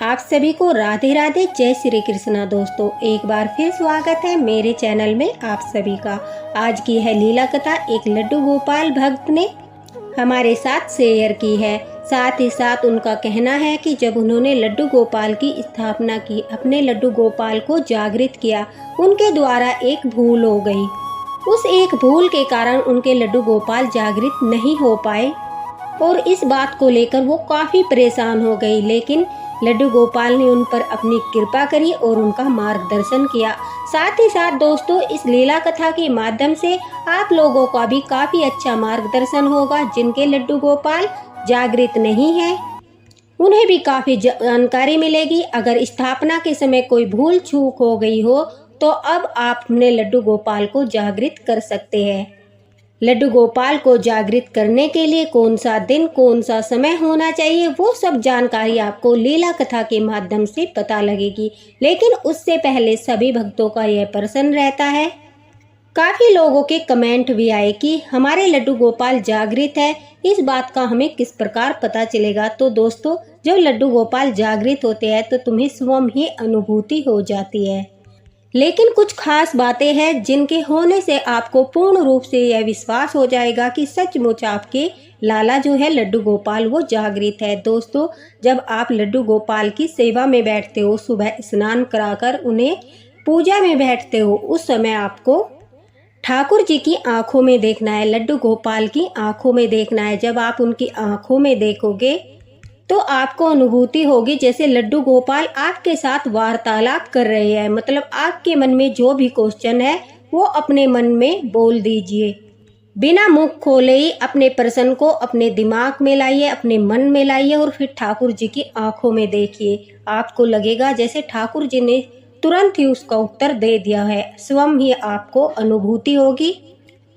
आप सभी को राधे राधे, जय श्री कृष्णा। दोस्तों एक बार फिर स्वागत है मेरे चैनल में आप सभी का। आज की है लीला कथा एक लड्डू गोपाल भक्त ने हमारे साथ शेयर की है। साथ ही साथ उनका कहना है कि जब उन्होंने लड्डू गोपाल की स्थापना की, अपने लड्डू गोपाल को जागृत किया, उनके द्वारा एक भूल हो गई। उस एक भूल के कारण उनके लड्डू गोपाल जागृत नहीं हो पाए और इस बात को लेकर वो काफ़ी परेशान हो गई। लेकिन लड्डू गोपाल ने उन पर अपनी कृपा करी और उनका मार्गदर्शन किया। साथ ही साथ दोस्तों इस लीला कथा के माध्यम से आप लोगों का भी काफ़ी अच्छा मार्गदर्शन होगा। जिनके लड्डू गोपाल जागृत नहीं है उन्हें भी काफ़ी जानकारी मिलेगी। अगर स्थापना के समय कोई भूल चूक हो गई हो तो अब आप अपने लड्डू गोपाल को जागृत कर सकते हैं। लड्डू गोपाल को जागृत करने के लिए कौन सा दिन, कौन सा समय होना चाहिए, वो सब जानकारी आपको लीला कथा के माध्यम से पता लगेगी। लेकिन उससे पहले सभी भक्तों का यह प्रश्न रहता है, काफ़ी लोगों के कमेंट भी आए कि हमारे लड्डू गोपाल जागृत है, इस बात का हमें किस प्रकार पता चलेगा। तो दोस्तों जब लड्डू गोपाल जागृत होते हैं तो तुम्हें स्वयं ही अनुभूति हो जाती है। लेकिन कुछ खास बातें हैं जिनके होने से आपको पूर्ण रूप से यह विश्वास हो जाएगा कि सचमुच आपके लाला जो है लड्डू गोपाल वो जागृत है। दोस्तों जब आप लड्डू गोपाल की सेवा में बैठते हो, सुबह स्नान कराकर उन्हें पूजा में बैठते हो, उस समय आपको ठाकुर जी की आंखों में देखना है, लड्डू गोपाल की आंखों में देखना है। जब आप उनकी आंखों में देखोगे तो आपको अनुभूति होगी जैसे लड्डू गोपाल आपके साथ वार्तालाप कर रहे हैं। मतलब आपके मन में जो भी क्वेश्चन है वो अपने मन में बोल दीजिए, बिना मुख खोले ही अपने प्रश्न को अपने दिमाग में लाइए, अपने मन में लाइए और फिर ठाकुर जी की आंखों में देखिए। आपको लगेगा जैसे ठाकुर जी ने तुरंत ही उसका उत्तर दे दिया है। स्वयं ही आपको अनुभूति होगी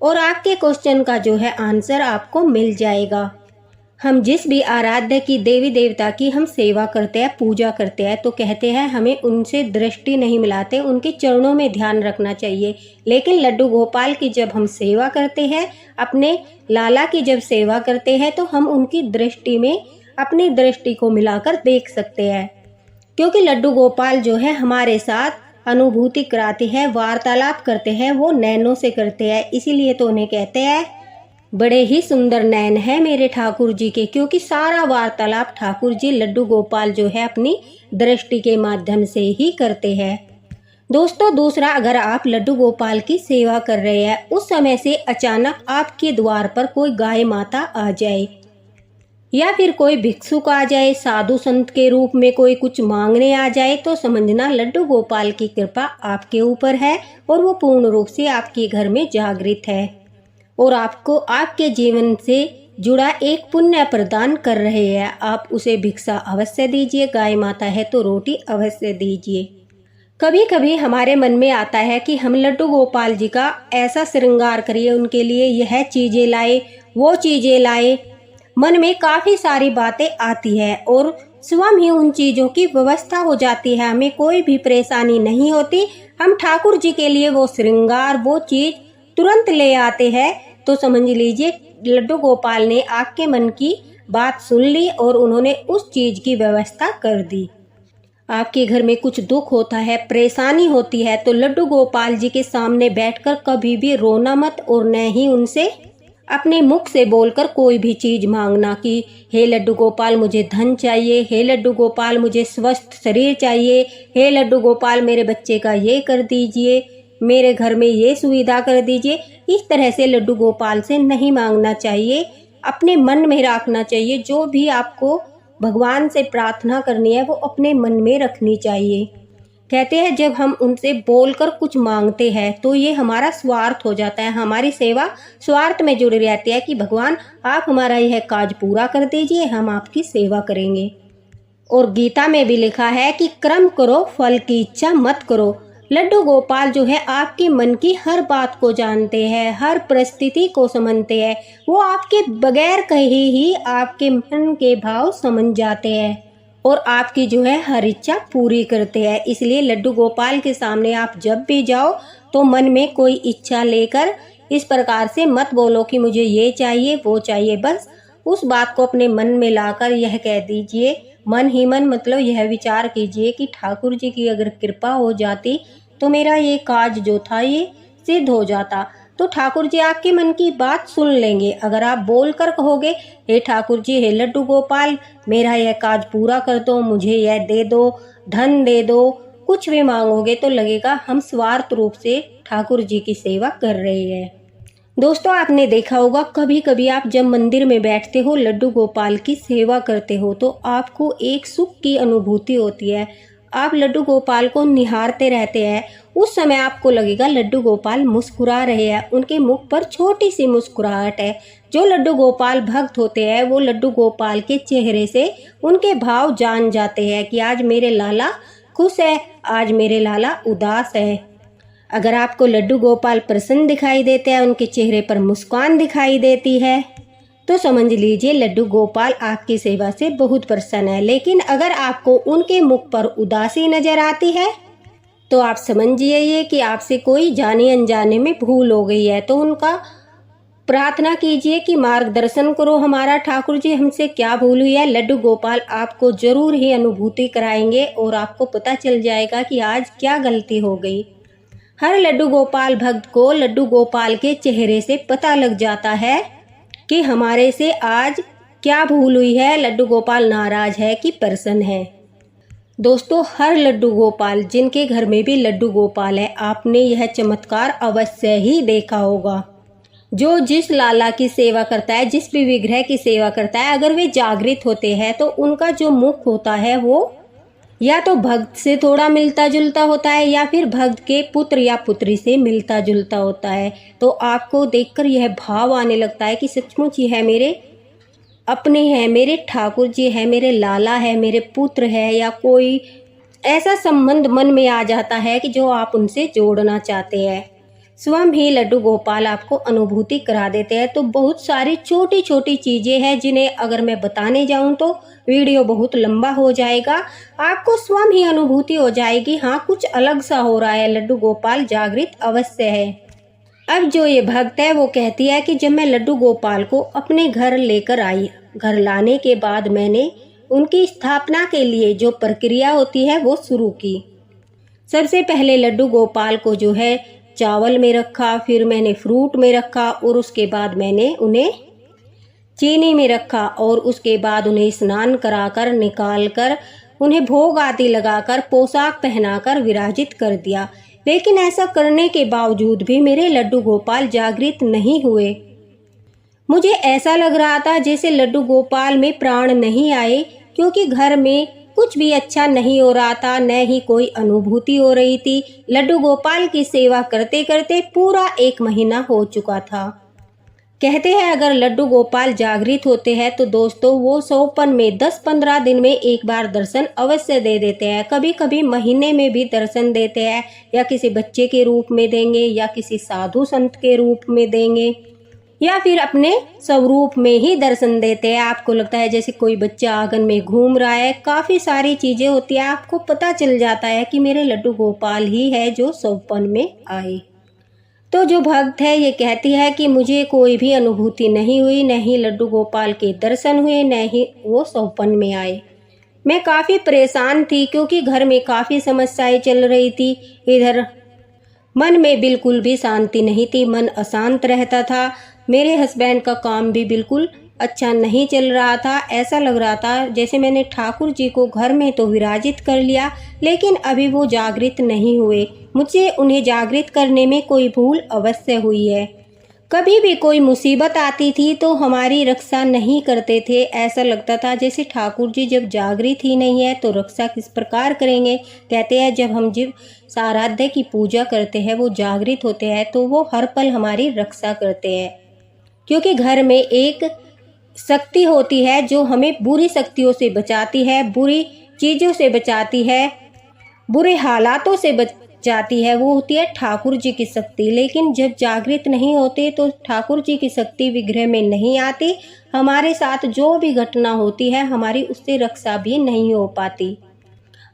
और आपके क्वेश्चन का जो है आंसर आपको मिल जाएगा। हम जिस भी आराध्य की देवी देवता की हम सेवा करते हैं, पूजा करते हैं, तो कहते हैं हमें उनसे दृष्टि नहीं मिलाते, उनके चरणों में ध्यान रखना चाहिए। लेकिन लड्डू गोपाल की जब हम सेवा करते हैं, अपने लाला की जब सेवा करते हैं, तो हम उनकी दृष्टि में अपनी दृष्टि को मिलाकर देख सकते हैं। क्योंकि लड्डू गोपाल जो है हमारे साथ अनुभूति कराते हैं, वार्तालाप करते हैं, वो नैनों से करते हैं। इसीलिए तो उन्हें कहते हैं बड़े ही सुंदर नैन है मेरे ठाकुर जी के, क्योंकि सारा वार्तालाप ठाकुर जी लड्डू गोपाल जो है अपनी दृष्टि के माध्यम से ही करते हैं। दोस्तों दूसरा, अगर आप लड्डू गोपाल की सेवा कर रहे हैं, उस समय से अचानक आपके द्वार पर कोई गाय माता आ जाए या फिर कोई भिक्षुक आ जाए, साधु संत के रूप में कोई कुछ मांगने आ जाए, तो समझना लड्डू गोपाल की कृपा आपके ऊपर है और वो पूर्ण रूप से आपके घर में जागृत है और आपको आपके जीवन से जुड़ा एक पुण्य प्रदान कर रहे हैं। आप उसे भिक्षा अवश्य दीजिए, गाय माता है तो रोटी अवश्य दीजिए। कभी कभी हमारे मन में आता है कि हम लड्डू गोपाल जी का ऐसा श्रृंगार करिए, उनके लिए यह चीज़ें लाए, वो चीज़ें लाए। मन में काफ़ी सारी बातें आती है और स्वयं ही उन चीज़ों की व्यवस्था हो जाती है, हमें कोई भी परेशानी नहीं होती। हम ठाकुर जी के लिए वो श्रृंगार, वो चीज़ तुरंत ले आते हैं। तो समझ लीजिए लड्डू गोपाल ने आपके मन की बात सुन ली और उन्होंने उस चीज़ की व्यवस्था कर दी। आपके घर में कुछ दुख होता है, परेशानी होती है, तो लड्डू गोपाल जी के सामने बैठकर कभी भी रोना मत और न ही उनसे अपने मुख से बोलकर कोई भी चीज़ मांगना कि हे लड्डू गोपाल मुझे धन चाहिए, हे लड्डू गोपाल मुझे स्वस्थ शरीर चाहिए, हे लड्डू गोपाल मेरे बच्चे का ये कर दीजिए, मेरे घर में ये सुविधा कर दीजिए। इस तरह से लड्डू गोपाल से नहीं मांगना चाहिए, अपने मन में रखना चाहिए। जो भी आपको भगवान से प्रार्थना करनी है वो अपने मन में रखनी चाहिए। कहते हैं जब हम उनसे बोलकर कुछ मांगते हैं तो ये हमारा स्वार्थ हो जाता है, हमारी सेवा स्वार्थ में जुड़ी रहती है कि भगवान आप हमारा यह काज पूरा कर दीजिए, हम आपकी सेवा करेंगे। और गीता में भी लिखा है कि कर्म करो, फल की इच्छा मत करो। लड्डू गोपाल जो है आपके मन की हर बात को जानते हैं, हर परिस्थिति को समझते हैं, वो आपके बगैर कहे ही आपके मन के भाव समझ जाते हैं और आपकी जो है हर इच्छा पूरी करते हैं। इसलिए लड्डू गोपाल के सामने आप जब भी जाओ तो मन में कोई इच्छा लेकर इस प्रकार से मत बोलो कि मुझे ये चाहिए वो चाहिए। बस उस बात को अपने मन में लाकर यह कह दीजिए मन ही मन मतलब यह विचार कीजिए कि ठाकुर जी की अगर कृपा हो जाती तो मेरा ये काज जो था ये सिद्ध हो जाता। तो ठाकुर जी आपके मन की बात सुन लेंगे। अगर आप बोल कर कहोगे हे ठाकुर जी, हे लड्डू गोपाल, मेरा यह काज पूरा कर दो, मुझे यह दे दो, धन दे दो, कुछ भी मांगोगे तो लगेगा हम स्वार्थ रूप से ठाकुर जी की सेवा कर रहे हैं। दोस्तों, आपने देखा होगा कभी कभी आप जब मंदिर में बैठते हो, लड्डू गोपाल की सेवा करते हो तो आपको एक सुख की अनुभूति होती है। आप लड्डू गोपाल को निहारते रहते हैं। उस समय आपको लगेगा लड्डू गोपाल मुस्कुरा रहे हैं, उनके मुख पर छोटी सी मुस्कुराहट है। जो लड्डू गोपाल भक्त होते हैं वो लड्डू गोपाल के चेहरे से उनके भाव जान जाते हैं कि आज मेरे लाला खुश है, आज मेरे लाला उदास है। अगर आपको लड्डू गोपाल प्रसन्न दिखाई देते हैं, उनके चेहरे पर मुस्कान दिखाई देती है, तो समझ लीजिए लड्डू गोपाल आपकी सेवा से बहुत प्रसन्न है। लेकिन अगर आपको उनके मुख पर उदासी नजर आती है तो आप समझिए कि आपसे कोई जाने अनजाने में भूल हो गई है। तो उनका प्रार्थना कीजिए कि मार्गदर्शन करो हमारा ठाकुर जी, हमसे क्या भूल हुई है। लड्डू गोपाल आपको जरूर ही अनुभूति कराएंगे और आपको पता चल जाएगा कि आज क्या गलती हो गई। हर लड्डू गोपाल भक्त को लड्डू गोपाल के चेहरे से पता लग जाता है कि हमारे से आज क्या भूल हुई है, लड्डू गोपाल नाराज है कि प्रसन्न है। दोस्तों, हर लड्डू गोपाल जिनके घर में भी लड्डू गोपाल है, आपने यह चमत्कार अवश्य ही देखा होगा। जो जिस लाला की सेवा करता है, जिस भी विग्रह की सेवा करता है, अगर वे जागृत होते हैं तो उनका जो मुख होता है वो या तो भक्त से थोड़ा मिलता जुलता होता है या फिर भक्त के पुत्र या पुत्री से मिलता जुलता होता है। तो आपको देखकर यह भाव आने लगता है कि सचमुच यह मेरे अपने हैं, मेरे ठाकुर जी है, मेरे लाला है, मेरे पुत्र है, या कोई ऐसा संबंध मन में आ जाता है कि जो आप उनसे जोड़ना चाहते हैं। स्वयं ही लड्डू गोपाल आपको अनुभूति करा देते हैं। तो बहुत सारी छोटी छोटी चीज़ें हैं जिन्हें अगर मैं बताने जाऊं तो वीडियो बहुत लंबा हो जाएगा। आपको स्वयं ही अनुभूति हो जाएगी, हाँ कुछ अलग सा हो रहा है, लड्डू गोपाल जागृत अवश्य है। अब जो ये भक्त है वो कहती है कि जब मैं लड्डू गोपाल को अपने घर लेकर आई, घर लाने के बाद मैंने उनकी स्थापना के लिए जो प्रक्रिया होती है वो शुरू की। सबसे पहले लड्डू गोपाल को जो है चावल में रखा, फिर मैंने फ्रूट में रखा और उसके बाद मैंने उन्हें चीनी में रखा और उसके बाद उन्हें स्नान कराकर निकाल कर उन्हें भोग आदि लगाकर पोशाक पहनाकर विराजित कर दिया। लेकिन ऐसा करने के बावजूद भी मेरे लड्डू गोपाल जागृत नहीं हुए। मुझे ऐसा लग रहा था जैसे लड्डू गोपाल में प्राण नहीं आए, क्योंकि घर में कुछ भी अच्छा नहीं हो रहा था, न ही कोई अनुभूति हो रही थी। लड्डू गोपाल की सेवा करते करते पूरा 1 महीना हो चुका था। कहते हैं अगर लड्डू गोपाल जागृत होते हैं तो दोस्तों वो सौपन में 10-15 दिन में एक बार दर्शन अवश्य दे देते हैं। कभी कभी महीने में भी दर्शन देते हैं, या किसी बच्चे के रूप में देंगे, या किसी साधु संत के रूप में देंगे, या फिर अपने स्वरूप में ही दर्शन देते हैं। आपको लगता है जैसे कोई बच्चा आंगन में घूम रहा है, काफ़ी सारी चीज़ें होती है, आपको पता चल जाता है कि मेरे लड्डू गोपाल ही है जो सौपन में आए। तो जो भक्त है ये कहती है कि मुझे कोई भी अनुभूति नहीं हुई, न ही लड्डू गोपाल के दर्शन हुए, न ही वो सौपन में आए। मैं काफ़ी परेशान थी क्योंकि घर में काफ़ी समस्याएं चल रही थी। इधर मन में बिल्कुल भी शांति नहीं थी, मन अशांत रहता था। मेरे हस्बैंड का काम भी बिल्कुल अच्छा नहीं चल रहा था। ऐसा लग रहा था जैसे मैंने ठाकुर जी को घर में तो विराजित कर लिया, लेकिन अभी वो जागृत नहीं हुए। मुझे उन्हें जागृत करने में कोई भूल अवश्य हुई है। कभी भी कोई मुसीबत आती थी तो हमारी रक्षा नहीं करते थे। ऐसा लगता था जैसे ठाकुर जी जब जागृत ही नहीं है तो रक्षा किस प्रकार करेंगे। कहते हैं जब हम जीव साराध्य की पूजा करते हैं, वो जागृत होते हैं, तो वो हर पल हमारी रक्षा करते हैं, क्योंकि घर में एक शक्ति होती है जो हमें बुरी शक्तियों से बचाती है, बुरी चीज़ों से बचाती है, बुरे हालातों से बचाती है। वो होती है ठाकुर जी की शक्ति। लेकिन जब जागृत नहीं होते तो ठाकुर जी की शक्ति विग्रह में नहीं आती। हमारे साथ जो भी घटना होती है हमारी उससे रक्षा भी नहीं हो पाती।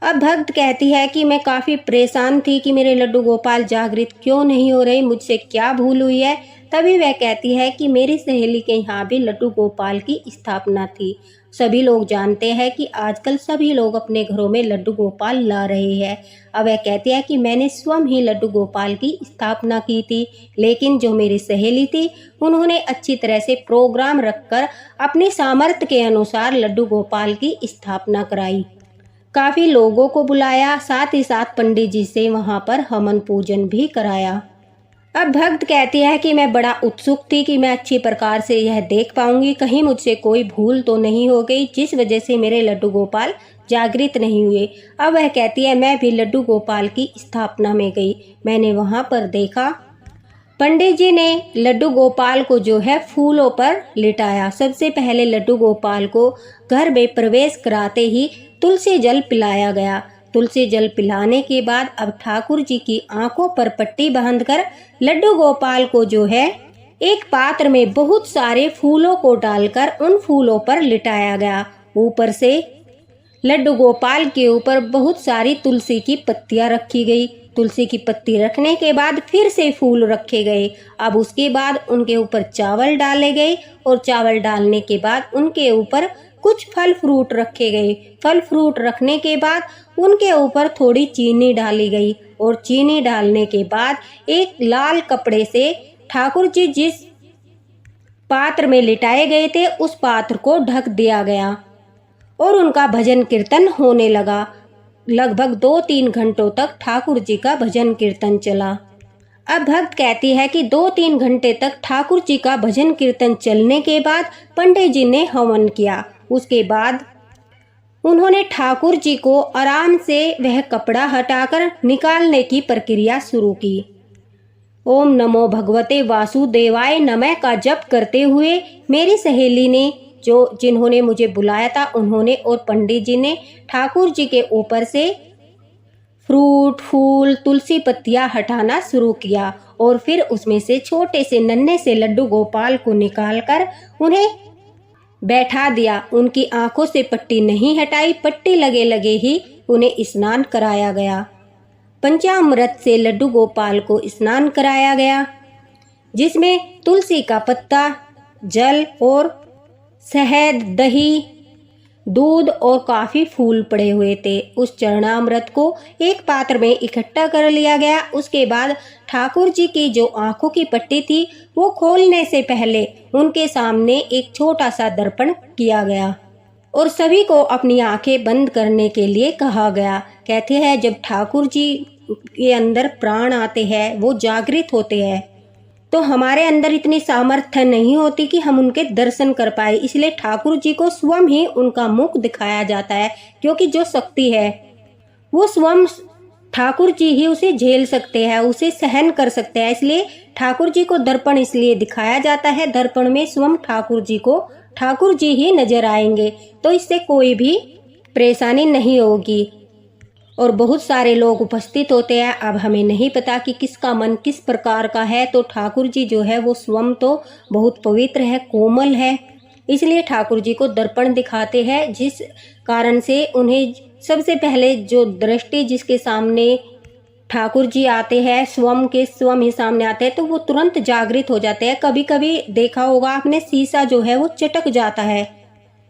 अब भक्त कहती है कि मैं काफ़ी परेशान थी कि मेरे लड्डू गोपाल जागृत क्यों नहीं हो रहे, मुझसे क्या भूल हुई है। तभी वह कहती है कि मेरी सहेली के यहाँ भी लड्डू गोपाल की स्थापना थी। सभी लोग जानते हैं कि आजकल सभी लोग अपने घरों में लड्डू गोपाल ला रहे हैं। अब वह कहती है कि मैंने स्वयं ही लड्डू गोपाल की स्थापना की थी, लेकिन जो मेरी सहेली थी उन्होंने अच्छी तरह से प्रोग्राम रखकर अपने सामर्थ्य के अनुसार लड्डू गोपाल की स्थापना कराई। काफ़ी लोगों को बुलाया, साथ ही साथ पंडित जी से वहाँ पर हवन पूजन भी कराया। अब भक्त कहती है कि मैं बड़ा उत्सुक थी कि मैं अच्छी प्रकार से यह देख पाऊंगी, कहीं मुझसे कोई भूल तो नहीं हो गई जिस वजह से मेरे लड्डू गोपाल जागृत नहीं हुए। अब वह कहती है मैं भी लड्डू गोपाल की स्थापना में गई। मैंने वहाँ पर देखा पंडित जी ने लड्डू गोपाल को जो है फूलों पर लिटाया। सबसे पहले लड्डू गोपाल को घर में प्रवेश कराते ही तुलसी जल पिलाया गया। तुलसी जल पिलाने के बाद अब ठाकुर जी की आंखों पर पट्टी बांधकर लड्डू गोपाल को जो है एक पात्र में बहुत सारे फूलों को डालकर उन फूलों पर लिटाया गया। ऊपर से लड्डू गोपाल के ऊपर बहुत सारी तुलसी की पत्तियां रखी गई। तुलसी की पत्ती रखने के बाद फिर से फूल रखे गए। अब उसके बाद उनके ऊपर चावल डाले गए और चावल डालने के बाद उनके ऊपर कुछ फल फ्रूट रखे गए। फल फ्रूट रखने के बाद उनके ऊपर थोड़ी चीनी डाली गई और चीनी डालने के बाद एक लाल कपड़े से ठाकुर जी जिस पात्र में लिटाए गए थे उस पात्र को ढक दिया गया और उनका भजन कीर्तन होने लगा। लगभग 2-3 घंटों तक ठाकुर जी का भजन कीर्तन चला। अब भक्त कहती है कि 2-3 घंटे तक ठाकुर जी का भजन कीर्तन चलने के बाद पंडित जी ने हवन किया। उसके बाद उन्होंने ठाकुर जी को आराम से वह कपड़ा हटाकर निकालने की प्रक्रिया शुरू की। ओम नमो भगवते वासुदेवाय नमः का जप करते हुए मेरी सहेली ने जिन्होंने मुझे बुलाया था उन्होंने और पंडित जी ने ठाकुर जी के ऊपर से फ्रूट फूल तुलसी पत्तियां हटाना शुरू किया और फिर उसमें से छोटे से नन्हे से लड्डू गोपाल को निकालकर उन्हें बैठा दिया। उनकी आंखों से पट्टी नहीं हटाई, पट्टी लगे लगे ही उन्हें स्नान कराया गया। पंचामृत से लड्डू गोपाल को स्नान कराया गया, जिसमें तुलसी का पत्ता, जल और शहद, दही, दूध और काफी फूल पड़े हुए थे। उस चरणामृत को एक पात्र में इकट्ठा कर लिया गया। उसके बाद ठाकुर जी की जो आंखों की पट्टी थी वो खोलने से पहले उनके सामने एक छोटा सा दर्पण किया गया और सभी को अपनी आंखें बंद करने के लिए कहा गया। कहते हैं जब ठाकुर जी के अंदर प्राण आते हैं, वो जागृत होते हैं, तो हमारे अंदर इतनी सामर्थ्य नहीं होती कि हम उनके दर्शन कर पाए। इसलिए ठाकुर जी को स्वयं ही उनका मुख दिखाया जाता है, क्योंकि जो शक्ति है वो स्वयं ठाकुर जी ही उसे झेल सकते हैं, उसे सहन कर सकते हैं। इसलिए ठाकुर जी को दर्पण इसलिए दिखाया जाता है, दर्पण में स्वयं ठाकुर जी ही नजर आएंगे, तो इससे कोई भी परेशानी नहीं होगी। और बहुत सारे लोग उपस्थित होते हैं। अब हमें नहीं पता कि किसका मन किस प्रकार का है, तो ठाकुर जी जो है वो स्वयं तो बहुत पवित्र है, कोमल है, इसलिए ठाकुर जी को दर्पण दिखाते हैं, जिस कारण से उन्हें सबसे पहले जो दृष्टि जिसके सामने ठाकुर जी आते हैं, स्वयं ही सामने आते हैं, तो वो तुरंत जागृत हो जाते हैं। कभी कभी देखा होगा आपने, शीशा जो है वो चटक जाता है,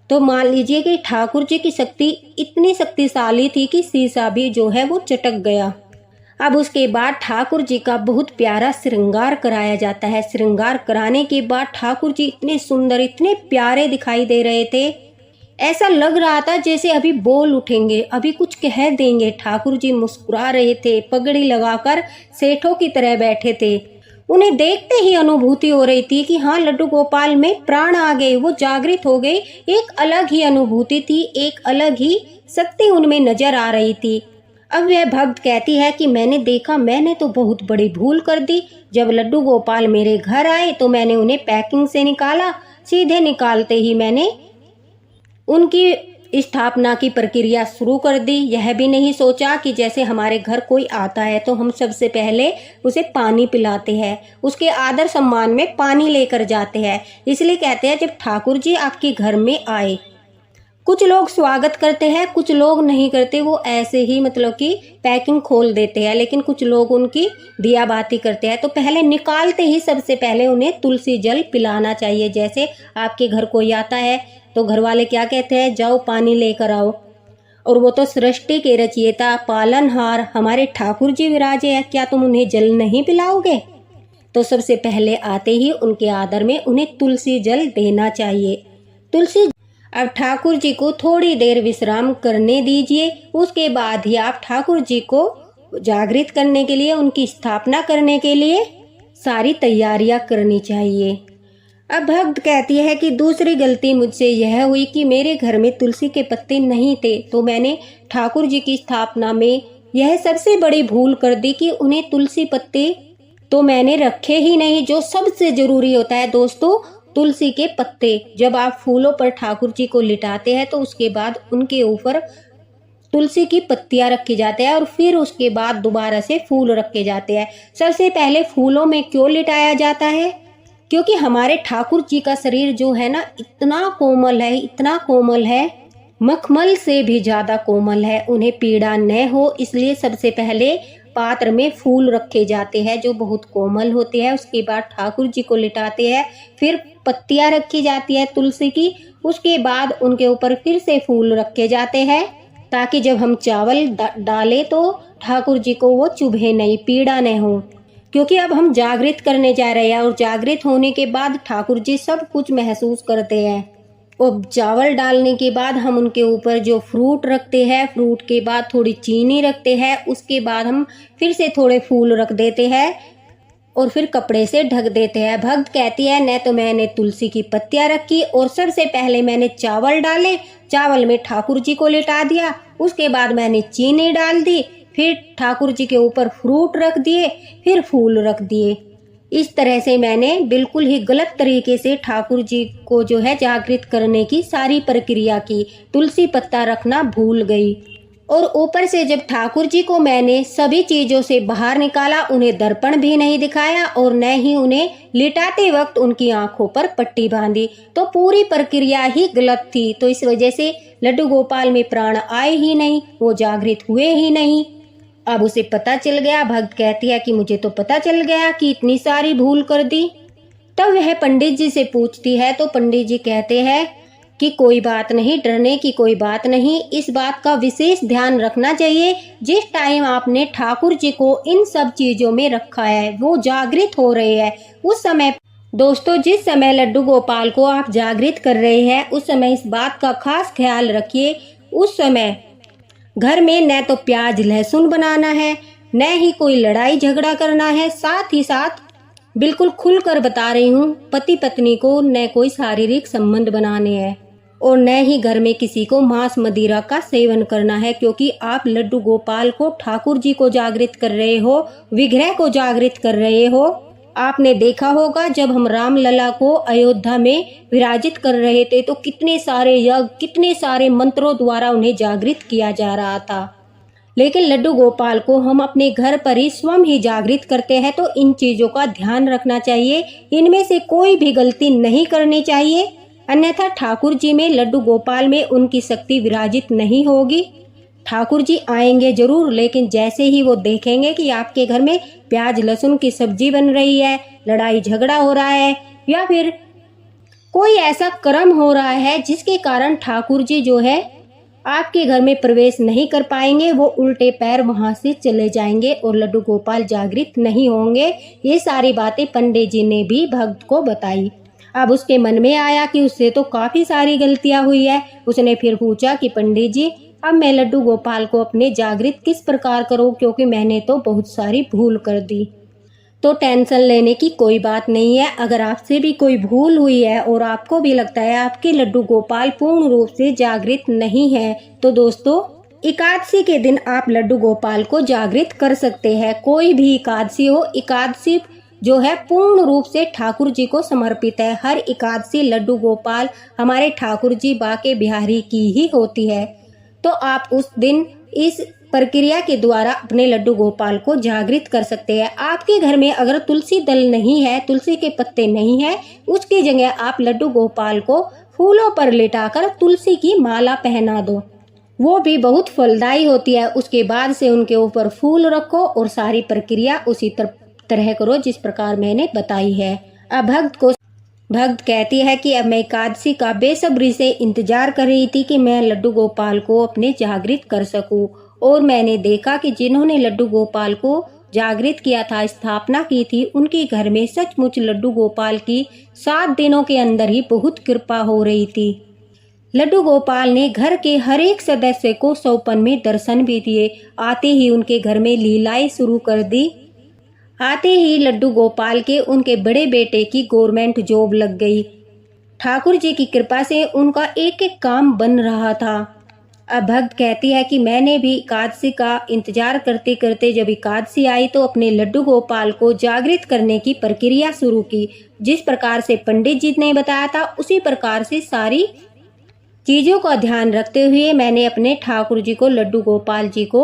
तो मान लीजिए कि ठाकुर जी की शक्ति इतनी शक्तिशाली थी कि शीशा भी जो है वो चटक गया। अब उसके बाद ठाकुर जी का बहुत प्यारा श्रृंगार कराया जाता है। श्रृंगार कराने के बाद ठाकुर जी इतने सुंदर, इतने प्यारे दिखाई दे रहे थे, ऐसा लग रहा था जैसे अभी बोल उठेंगे, अभी कुछ कह देंगे। ठाकुर जी मुस्कुरा रहे थे, पगड़ी लगाकर सेठों की तरह बैठे थे। उन्हें देखते ही अनुभूति हो रही थी कि हाँ, लड्डू गोपाल में प्राण आ गए, वो जागृत हो गए। एक अलग ही अनुभूति थी, एक अलग ही शक्ति उनमें नजर आ रही थी। अब वह भक्त कहती है कि मैंने देखा, मैंने तो बहुत बड़ी भूल कर दी। जब लड्डू गोपाल मेरे घर आए तो मैंने उन्हें पैकिंग से निकाला, सीधे निकालते ही मैंने उनकी स्थापना की प्रक्रिया शुरू कर दी। यह भी नहीं सोचा कि जैसे हमारे घर कोई आता है तो हम सबसे पहले उसे पानी पिलाते हैं, उसके आदर सम्मान में पानी लेकर जाते हैं। इसलिए कहते हैं जब ठाकुर जी आपके घर में आए, कुछ लोग स्वागत करते हैं, कुछ लोग नहीं करते, वो ऐसे ही मतलब कि पैकिंग खोल देते हैं, लेकिन कुछ लोग उनकी दिया बाती करते हैं। तो पहले निकालते ही सबसे पहले उन्हें तुलसी जल पिलाना चाहिए। जैसे आपके घर कोई आता है, तो घर वाले क्या कहते हैं, जाओ पानी लेकर आओ। और वो तो सृष्टि के रचयिता पालनहार हमारे ठाकुर जी विराजे हैं, क्या तुम उन्हें जल नहीं पिलाओगे? तो सबसे पहले आते ही उनके आदर में उन्हें तुलसी जल देना चाहिए। तुलसी अब ठाकुर जी को थोड़ी देर विश्राम करने दीजिए, उसके बाद ही आप ठाकुर जी को जागृत करने के लिए, उनकी स्थापना करने के लिए सारी तैयारियां करनी चाहिए। अब भक्त कहती है कि दूसरी गलती मुझसे यह हुई कि मेरे घर में तुलसी के पत्ते नहीं थे, तो मैंने ठाकुर जी की स्थापना में यह सबसे बड़ी भूल कर दी कि उन्हें तुलसी पत्ते तो मैंने रखे ही नहीं। जो सबसे जरूरी होता है दोस्तों, तुलसी के पत्ते। जब आप फूलों पर ठाकुर जी को लिटाते हैं तो उसके बाद उनके ऊपर तुलसी की पत्तियां रखी जाते हैं और फिर उसके बाद दोबारा से फूल रखे जाते हैं। सबसे पहले फूलों में क्यों लिटाया जाता है? क्योंकि हमारे ठाकुर जी का शरीर जो है ना, इतना कोमल है, इतना कोमल है, मखमल से भी ज्यादा कोमल है, उन्हें पीड़ा न हो इसलिए सबसे पहले पात्र में फूल रखे जाते हैं जो बहुत कोमल होते हैं। उसके बाद ठाकुर जी को लिटाते हैं, फिर पत्तियां रखी जाती है तुलसी की, उसके बाद उनके ऊपर फिर से फूल रखे जाते हैं ताकि जब हम चावल डालें तो ठाकुर जी को वो चुभे नहीं, पीड़ा न हो। क्योंकि अब हम जागृत करने जा रहे हैं और जागृत होने के बाद ठाकुर जी सब कुछ महसूस करते हैं। और चावल डालने के बाद हम उनके ऊपर जो फ्रूट रखते हैं, फ्रूट के बाद थोड़ी चीनी रखते हैं, उसके बाद हम फिर से थोड़े फूल रख देते हैं और फिर कपड़े से ढक देते हैं। भक्त कहती है, न तो मैंने तुलसी की पत्तियां रखी और सबसे पहले मैंने चावल डाले, चावल में ठाकुर जी को लिटा दिया, उसके बाद मैंने चीनी डाल दी, फिर ठाकुर जी के ऊपर फ्रूट रख दिए, फिर फूल रख दिए। इस तरह से मैंने बिल्कुल ही गलत तरीके से ठाकुर जी को जो है जागृत करने की सारी प्रक्रिया की, तुलसी पत्ता रखना भूल गई। और ऊपर से जब ठाकुर जी को मैंने सभी चीजों से बाहर निकाला, उन्हें दर्पण भी नहीं दिखाया और न ही उन्हें लिटाते वक्त उनकी आंखों पर पट्टी बांधी, तो पूरी प्रक्रिया ही गलत थी। तो इस वजह से लड्डू गोपाल में प्राण आए ही नहीं, वो जागृत हुए ही नहीं। अब उसे पता चल गया। भक्त कहती है कि मुझे तो पता चल गया कि इतनी सारी भूल कर दी। तब वह पंडित जी से पूछती है तो पंडित जी कहते हैं कि कोई बात नहीं, डरने की कोई बात नहीं, इस बात का विशेष ध्यान रखना चाहिए जिस टाइम आपने ठाकुर जी को इन सब चीजों में रखा है वो जागृत हो रहे हैं। उस समय दोस्तों, जिस समय लड्डू गोपाल को आप जागृत कर रहे हैं उस समय इस बात का खास ख्याल रखिए, उस समय घर में न तो प्याज लहसुन बनाना है, न ही कोई लड़ाई झगड़ा करना है। साथ ही साथ बिल्कुल खुलकर बता रही हूँ, पति पत्नी को न कोई शारीरिक संबंध बनाने हैं और न ही घर में किसी को मांस मदिरा का सेवन करना है, क्योंकि आप लड्डू गोपाल को, ठाकुर जी को जागृत कर रहे हो, विग्रह को जागृत कर रहे हो। आपने देखा होगा जब हम रामलला को अयोध्या में विराजित कर रहे थे तो कितने सारे यज्ञ, कितने सारे मंत्रों द्वारा उन्हें जागृत किया जा रहा था। लेकिन लड्डू गोपाल को हम अपने घर पर ही स्वयं ही जागृत करते हैं, तो इन चीजों का ध्यान रखना चाहिए, इनमें से कोई भी गलती नहीं करनी चाहिए, अन्यथा ठाकुर जी में, लड्डू गोपाल में उनकी शक्ति विराजित नहीं होगी। ठाकुर जी आएंगे जरूर, लेकिन जैसे ही वो देखेंगे कि आपके घर में प्याज लहसुन की सब्जी बन रही है, लड़ाई झगड़ा हो रहा है या फिर कोई ऐसा कर्म हो रहा है जिसके कारण ठाकुर जी जो है आपके घर में प्रवेश नहीं कर पाएंगे, वो उल्टे पैर वहां से चले जाएंगे और लड्डू गोपाल जागृत नहीं होंगे। ये सारी बातें पंडित जी ने भी भक्त को बताई। अब उसके मन में आया कि उससे तो काफी सारी गलतियां हुई है। उसने फिर पूछा कि पंडित जी, अब मैं लड्डू गोपाल को अपने जागृत किस प्रकार करूं, क्योंकि मैंने तो बहुत सारी भूल कर दी। तो टेंशन लेने की कोई बात नहीं है। अगर आपसे भी कोई भूल हुई है और आपको भी लगता है आपके लड्डू गोपाल पूर्ण रूप से जागृत नहीं है, तो दोस्तों एकादशी के दिन आप लड्डू गोपाल को जागृत कर सकते हैं। कोई भी एकादशी हो, एकादशी जो है पूर्ण रूप से ठाकुर जी को समर्पित है। हर एकादशी लड्डू गोपाल हमारे ठाकुर जी बाके बिहारी की ही होती है। तो आप उस दिन इस प्रक्रिया के द्वारा अपने लड्डू गोपाल को जागृत कर सकते हैं। आपके घर में अगर तुलसी दल नहीं है, तुलसी के पत्ते नहीं है, उसकी जगह आप लड्डू गोपाल को फूलों पर लिटाकर तुलसी की माला पहना दो, वो भी बहुत फलदायी होती है। उसके बाद से उनके ऊपर फूल रखो और सारी प्रक्रिया उसी तरह करो जिस प्रकार मैंने बताई है। अब भक्त को भक्त कहती है कि अब मैं एकादशी का बेसब्री से इंतजार कर रही थी कि मैं लड्डू गोपाल को अपने जागृत कर सकूं, और मैंने देखा कि जिन्होंने लड्डू गोपाल को जागृत किया था, स्थापना की थी, उनके घर में सचमुच लड्डू गोपाल की 7 दिनों के अंदर ही बहुत कृपा हो रही थी। लड्डू गोपाल ने घर के हर एक सदस्य को सौपन में दर्शन भी दिए। आते ही उनके घर में लीलाएं शुरू कर दी। आते ही लड्डू गोपाल के उनके बड़े बेटे की गवर्नमेंट जॉब लग गई। ठाकुर जी की कृपा से उनका एक एक काम बन रहा था। अब भक्त कहती है कि मैंने भी एकादशी का इंतजार करते करते जब एकादशी आई तो अपने लड्डू गोपाल को जागृत करने की प्रक्रिया शुरू की। जिस प्रकार से पंडित जी ने बताया था उसी प्रकार से सारी चीज़ों का ध्यान रखते हुए मैंने अपने ठाकुर जी को, लड्डू गोपाल जी को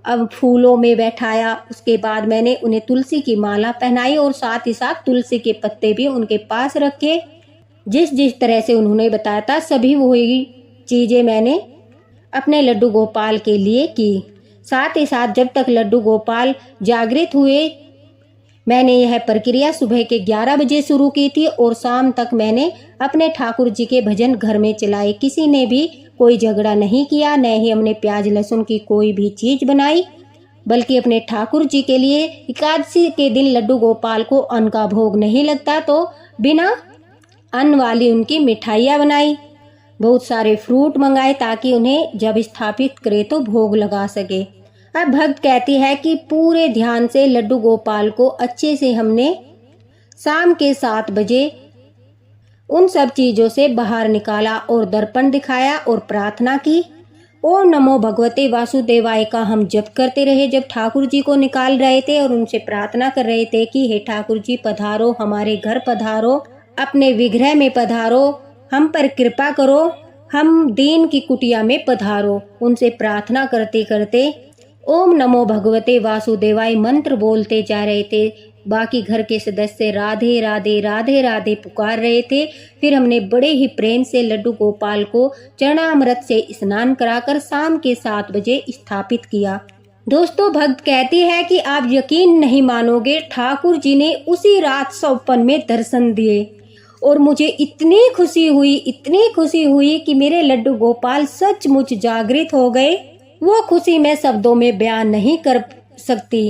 अब फूलों में बैठाया। उसके बाद मैंने उन्हें तुलसी की माला पहनाई और साथ ही साथ तुलसी के पत्ते भी उनके पास रखे। जिस जिस तरह से उन्होंने बताया था सभी वही चीज़ें मैंने अपने लड्डू गोपाल के लिए की। साथ ही साथ जब तक लड्डू गोपाल जागृत हुए, मैंने यह प्रक्रिया सुबह के 11 बजे शुरू की थी और शाम तक मैंने अपने ठाकुर जी के भजन घर में चलाए। किसी ने भी कोई झगड़ा नहीं किया, न ही हमने प्याज लहसुन की कोई भी चीज़ बनाई, बल्कि अपने ठाकुर जी के लिए एकादशी के दिन लड्डू गोपाल को अन्न का भोग नहीं लगता तो बिना अन्न वाली उनकी मिठाइयाँ बनाई। बहुत सारे फ्रूट मंगाए ताकि उन्हें जब स्थापित करे तो भोग लगा सके। अब भक्त कहती है कि पूरे ध्यान से लड्डू गोपाल को अच्छे से हमने शाम के 7 बजे उन सब चीज़ों से बाहर निकाला और दर्पण दिखाया और प्रार्थना की। ओम नमो भगवते वासुदेवाय का हम जप करते रहे जब ठाकुर जी को निकाल रहे थे और उनसे प्रार्थना कर रहे थे कि हे ठाकुर जी पधारो, हमारे घर पधारो, अपने विग्रह में पधारो, हम पर कृपा करो, हम दीन की कुटिया में पधारो। उनसे प्रार्थना करते करते ओम नमो भगवते वासुदेवाय मंत्र बोलते जा रहे थे। बाकी घर के सदस्य राधे राधे राधे राधे पुकार रहे थे। फिर हमने बड़े ही प्रेम से लड्डू गोपाल को चरणामृत से स्नान कराकर शाम के 7 बजे स्थापित किया। दोस्तों, भक्त कहती है कि आप यकीन नहीं मानोगे, ठाकुर जी ने उसी रात सौपन में दर्शन दिए और मुझे इतनी खुशी हुई कि मेरे लड्डू गोपाल सचमुच जागृत हो गए। वो खुशी मैं शब्दों में बयान नहीं कर सकती।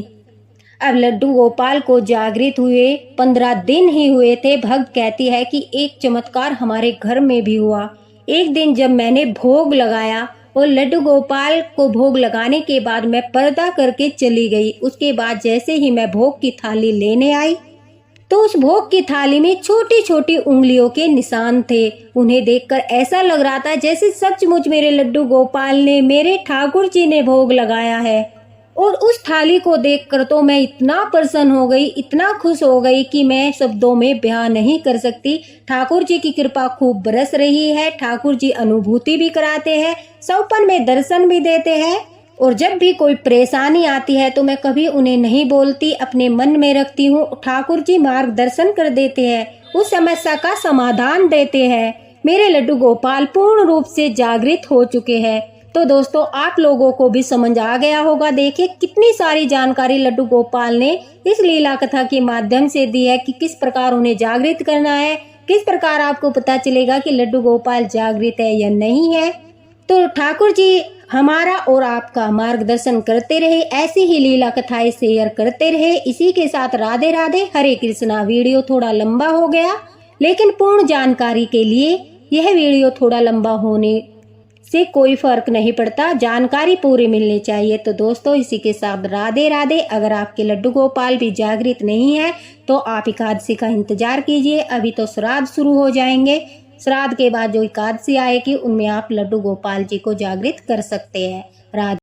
अब लड्डू गोपाल को जागृत हुए 15 दिन ही हुए थे। भक्त कहती है कि एक चमत्कार हमारे घर में भी हुआ। एक दिन जब मैंने भोग लगाया और लड्डू गोपाल को भोग लगाने के बाद मैं पर्दा करके चली गई। उसके बाद जैसे ही मैं भोग की थाली लेने आई तो उस भोग की थाली में छोटी छोटी उंगलियों के निशान थे। उन्हें देखकर ऐसा लग रहा था जैसे सचमुच मेरे लड्डू गोपाल ने, मेरे ठाकुर जी ने भोग लगाया है। और उस थाली को देखकर तो मैं इतना प्रसन्न हो गई, इतना खुश हो गई कि मैं शब्दों में बयान नहीं कर सकती। ठाकुर जी की कृपा खूब बरस रही है। ठाकुर जी अनुभूति भी कराते हैं, सौपन में दर्शन भी देते हैं। और जब भी कोई परेशानी आती है तो मैं कभी उन्हें नहीं बोलती, अपने मन में रखती हूँ। ठाकुर जी मार्गदर्शन कर देते हैं, उस समस्या का समाधान देते हैं। मेरे लड्डू गोपाल पूर्ण रूप से जागृत हो चुके हैं। तो दोस्तों, आप लोगों को भी समझ आ गया होगा। देखिए कितनी सारी जानकारी लड्डू गोपाल ने इस लीला कथा के माध्यम से दी है कि किस प्रकार उन्हें जागृत करना है, किस प्रकार आपको पता चलेगा कि लड्डू गोपाल जागृत है या नहीं है। तो ठाकुर जी हमारा और आपका मार्गदर्शन करते रहे, ऐसी ही लीला कथाएं शेयर करते रहे। इसी के साथ राधे राधे, हरे कृष्णा। वीडियो थोड़ा लंबा हो गया, लेकिन पूर्ण जानकारी के लिए यह वीडियो थोड़ा लंबा होने से कोई फर्क नहीं पड़ता, जानकारी पूरी मिलनी चाहिए। तो दोस्तों, इसी के साथ राधे राधे। अगर आपके लड्डू गोपाल भी जागृत नहीं है तो आप एकादशी का इंतजार कीजिए। अभी तो श्राद्ध शुरू हो जाएंगे। श्राद्ध के बाद जो एकादशी आएगी उनमें आप लड्डू गोपाल जी को जागृत कर सकते हैं। राधे।